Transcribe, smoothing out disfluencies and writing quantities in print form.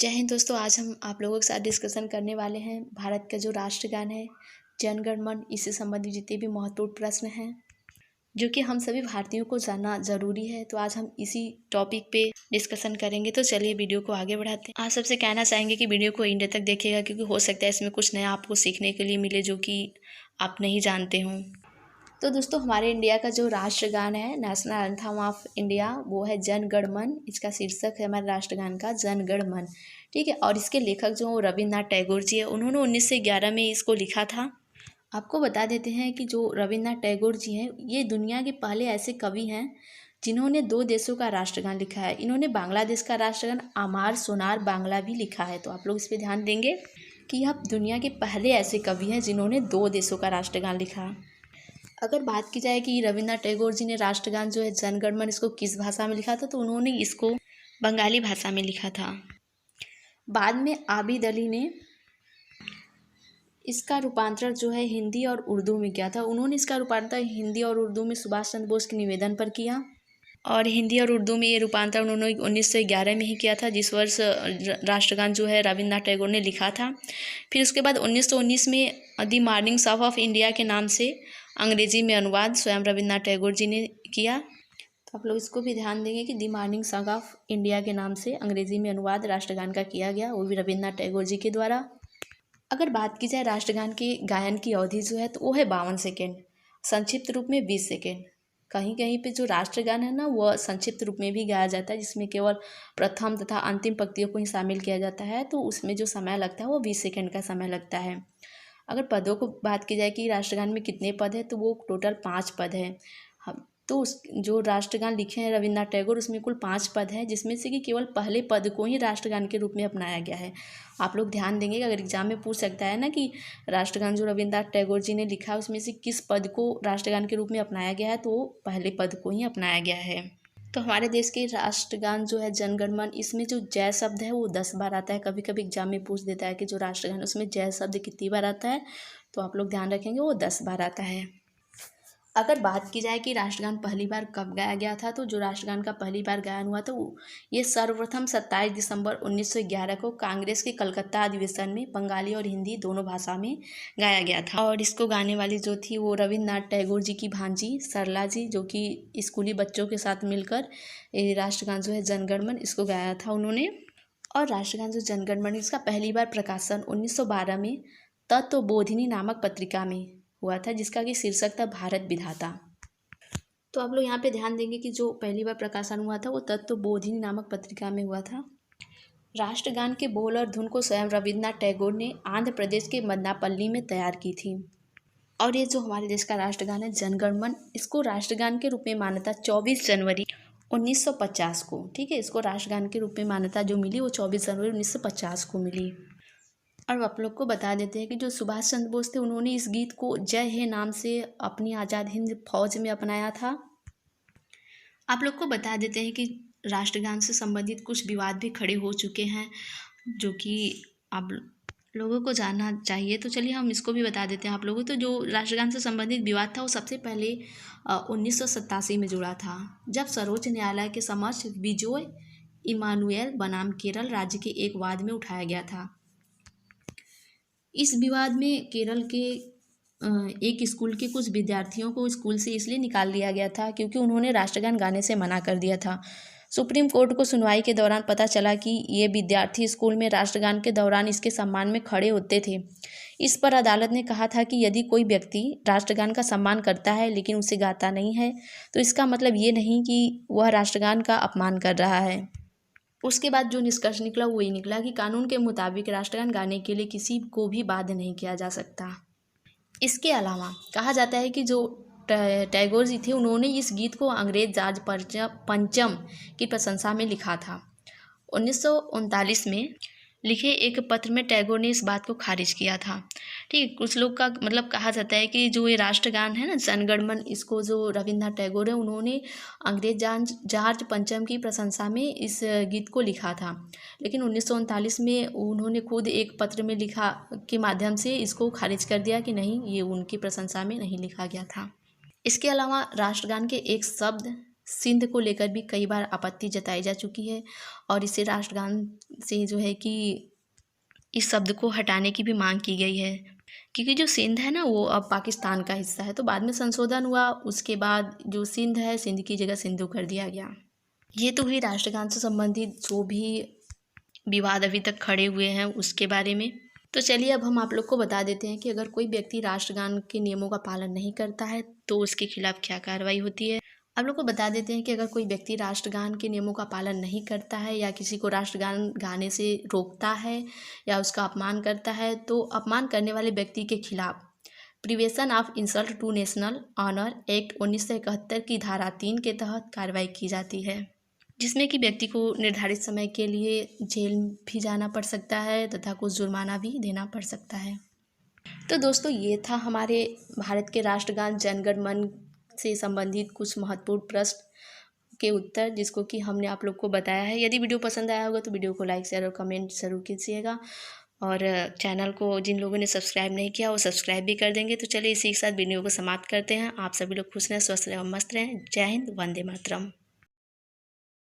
जय हिंद दोस्तों। आज हम आप लोगों के साथ डिस्कशन करने वाले हैं भारत का जो राष्ट्रगान है जन गण मन, इससे संबंधित जितने भी महत्वपूर्ण प्रश्न हैं जो कि हम सभी भारतीयों को जानना ज़रूरी है। तो आज हम इसी टॉपिक पे डिस्कशन करेंगे। तो चलिए वीडियो को आगे बढ़ाते हैं। आज सबसे कहना चाहेंगे कि वीडियो को एंड तक देखिएगा, क्योंकि हो सकता है इसमें कुछ नया आपको सीखने के लिए मिले जो कि आप नहीं जानते हों। तो दोस्तों, हमारे इंडिया का जो राष्ट्रगान है, नेशनल एंथम ऑफ इंडिया, वो है जन गण मन। इसका शीर्षक है हमारे राष्ट्रगान का जन गण मन, ठीक है। और इसके लेखक जो रविन्द्रनाथ टैगोर जी है, उन्होंने 1911 में इसको लिखा था। आपको बता देते हैं कि जो रविन्द्रनाथ टैगोर जी हैं, ये दुनिया के पहले ऐसे कवि हैं जिन्होंने 2 देशों का राष्ट्रगान लिखा है। इन्होंने बांग्लादेश का राष्ट्रगान आमार सोनार बांग्ला भी लिखा है। तो आप लोग इस पर ध्यान देंगे कि आप दुनिया के पहले ऐसे कवि हैं जिन्होंने 2 देशों का राष्ट्रगान लिखा। अगर बात की जाए कि रविन्द्रनाथ टैगोर जी ने राष्ट्रगान जो है जन गण मन, इसको किस भाषा में लिखा था, तो उन्होंने इसको बंगाली भाषा में लिखा था। बाद में आबिद अली ने इसका रूपांतरण जो है हिंदी और उर्दू में किया था। उन्होंने इसका रूपांतरण हिंदी और उर्दू में सुभाष चंद्र बोस के निवेदन पर किया, और हिंदी और उर्दू में ये रूपांतरण उन्होंने 1911 में ही किया था, जिस वर्ष राष्ट्रगान जो है रविन्द्रनाथ टैगोर ने लिखा था। फिर उसके बाद 1919 में the morning song of India के नाम से अंग्रेजी में अनुवाद स्वयं रविन्द्रनाथ टैगोर जी ने किया। तो आप लोग इसको भी ध्यान देंगे कि the morning song of India के नाम से अंग्रेजी में अनुवाद राष्ट्रगान का किया गया, वो भी रविन्द्रनाथ टैगोर जी के द्वारा। अगर बात की जाए राष्ट्रगान के गायन की अवधि जो है, तो वो है 52 सेकेंड, संक्षिप्त रूप में 20 सेकेंड। कहीं कहीं पे जो राष्ट्रगान है ना, वह संक्षिप्त रूप में भी गाया जाता है, जिसमें केवल प्रथम तथा अंतिम पंक्तियों को ही शामिल किया जाता है। तो उसमें जो समय लगता है वो 20 सेकेंड का समय लगता है। अगर पदों को बात की जाए कि राष्ट्रगान में कितने पद हैं, तो वो टोटल 5 पद हैं। तो उस जो राष्ट्रगान लिखे हैं रविन्द्रनाथ टैगोर, उसमें कुल 5 पद हैं, जिसमें से कि केवल पहले पद को ही राष्ट्रगान के रूप में अपनाया गया है। आप लोग ध्यान देंगे कि अगर एग्जाम में पूछ सकता है ना कि राष्ट्रगान जो रविन्द्रनाथ टैगोर जी ने लिखा है, उसमें से किस पद को राष्ट्रगान के रूप में अपनाया गया है, तो वो पहले पद को ही अपनाया गया है। तो हमारे देश के राष्ट्रगान जो है जन गण मन, इसमें जो जय शब्द है वो 10 बार आता है। कभी कभी एग्जाम में पूछ देता है कि जो राष्ट्रगान है उसमें जय शब्द कितनी बार आता है, तो आप लोग ध्यान रखेंगे वो 10 बार आता है। अगर बात की जाए कि राष्ट्रगान पहली बार कब गाया गया था, तो जो राष्ट्रगान का पहली बार गायन हुआ था ये सर्वप्रथम 27 दिसंबर 1911 को कांग्रेस के कलकत्ता अधिवेशन में बंगाली और हिंदी दोनों भाषा में गाया गया था। और इसको गाने वाली जो थी वो रविन्द्रनाथ टैगोर जी की भांजी सरला जी, जो कि स्कूली बच्चों के साथ मिलकर राष्ट्रगान जो है जन गण मन इसको गाया था उन्होंने। और राष्ट्रगान जो जन गण मन, इसका पहली बार प्रकाशन 1912 में तत्वबोधिनी नामक पत्रिका में हुआ था, जिसका कि शीर्षक था भारत विधाता। तो आप लोग यहाँ पे ध्यान देंगे कि जो पहली बार प्रकाशन हुआ था वो तत्वबोधिनी नामक पत्रिका में हुआ था। राष्ट्रगान के बोल और धुन को स्वयं रविन्द्रनाथ टैगोर ने आंध्र प्रदेश के मदनापल्ली में तैयार की थी। और ये जो हमारे देश का राष्ट्रगान है जन गण मन, इसको राष्ट्रगान के रूप में मान्यता 24 जनवरी 1950 को, ठीक है, इसको राष्ट्रगान के रूप में मान्यता जो मिली वो 24 जनवरी 1950 को मिली। और आप लोग को बता देते हैं कि जो सुभाष चंद्र बोस थे, उन्होंने इस गीत को जय हे नाम से अपनी आज़ाद हिंद फौज में अपनाया था। आप लोग को बता देते हैं कि राष्ट्रगान से संबंधित कुछ विवाद भी खड़े हो चुके हैं, जो कि आप लोगों को जानना चाहिए। तो चलिए हम इसको भी बता देते हैं आप लोगों। तो जो राष्ट्रगान से संबंधित विवाद था वो सबसे पहले 1987 में जुड़ा था, जब सर्वोच्च न्यायालय के समक्ष विजोय इमानुएल बनाम केरल राज्य के एक वाद में उठाया गया था। इस विवाद में केरल के एक स्कूल के कुछ विद्यार्थियों को स्कूल से इसलिए निकाल दिया गया था क्योंकि उन्होंने राष्ट्रगान गाने से मना कर दिया था। सुप्रीम कोर्ट को सुनवाई के दौरान पता चला कि ये विद्यार्थी स्कूल में राष्ट्रगान के दौरान इसके सम्मान में खड़े होते थे। इस पर अदालत ने कहा था कि यदि कोई व्यक्ति राष्ट्रगान का सम्मान करता है लेकिन उसे गाता नहीं है, तो इसका मतलब ये नहीं कि वह राष्ट्रगान का अपमान कर रहा है। उसके बाद जो निष्कर्ष निकला वो ये निकला कि कानून के मुताबिक राष्ट्रगान गाने के लिए किसी को भी बाध्य नहीं किया जा सकता। इसके अलावा कहा जाता है कि जो टैगोर जी थे, उन्होंने इस गीत को अंग्रेज जॉर्ज पंचम की प्रशंसा में लिखा था। 1939 में लिखे एक पत्र में टैगोर ने इस बात को खारिज किया था, ठीक है। कुछ लोग का मतलब कहा जाता है कि जो ये राष्ट्रगान है ना जन गण मन, इसको जो रविन्द्रनाथ टैगोर है उन्होंने अंग्रेज जॉर्ज पंचम की प्रशंसा में इस गीत को लिखा था, लेकिन 1939 में उन्होंने खुद एक पत्र में लिखा के माध्यम से इसको खारिज कर दिया कि नहीं, ये उनकी प्रशंसा में नहीं लिखा गया था। इसके अलावा राष्ट्रगान के एक शब्द सिंध को लेकर भी कई बार आपत्ति जताई जा चुकी है और इसे राष्ट्रगान से जो है कि इस शब्द को हटाने की भी मांग की गई है, क्योंकि जो सिंध है ना वो अब पाकिस्तान का हिस्सा है। तो बाद में संशोधन हुआ, उसके बाद जो सिंध है सिंध की जगह सिंधु कर दिया गया। ये तो हुई राष्ट्रगान से संबंधित जो भी विवाद अभी तक खड़े हुए हैं उसके बारे में। तो चलिए अब हम आप लोग को बता देते हैं कि अगर कोई व्यक्ति राष्ट्रगान के नियमों का पालन नहीं करता है तो उसके खिलाफ क्या कार्रवाई होती है। आप लोग को बता देते हैं कि अगर कोई व्यक्ति राष्ट्रगान के नियमों का पालन नहीं करता है या किसी को राष्ट्रगान गाने से रोकता है या उसका अपमान करता है तो अपमान करने वाले व्यक्ति के खिलाफ prevention of insult to national honour act 1971 की धारा 3 के तहत कार्रवाई की जाती है, जिसमें कि व्यक्ति को निर्धारित समय के लिए जेल भी जाना पड़ सकता है तथा कुछ जुर्माना भी देना पड़ सकता है। तो दोस्तों ये था हमारे भारत के राष्ट्रगान जनगण मन से संबंधित कुछ महत्वपूर्ण प्रश्न के उत्तर, जिसको कि हमने आप लोग को बताया है। यदि वीडियो पसंद आया होगा तो वीडियो को लाइक शेयर और कमेंट ज़रूर कीजिएगा और चैनल को जिन लोगों ने सब्सक्राइब नहीं किया वो सब्सक्राइब भी कर देंगे। तो चलिए इसी के साथ वीडियो को समाप्त करते हैं। आप सभी लोग खुश रहें, स्वस्थ रहें और मस्त रहें। जय हिंद, वंदे मातरम।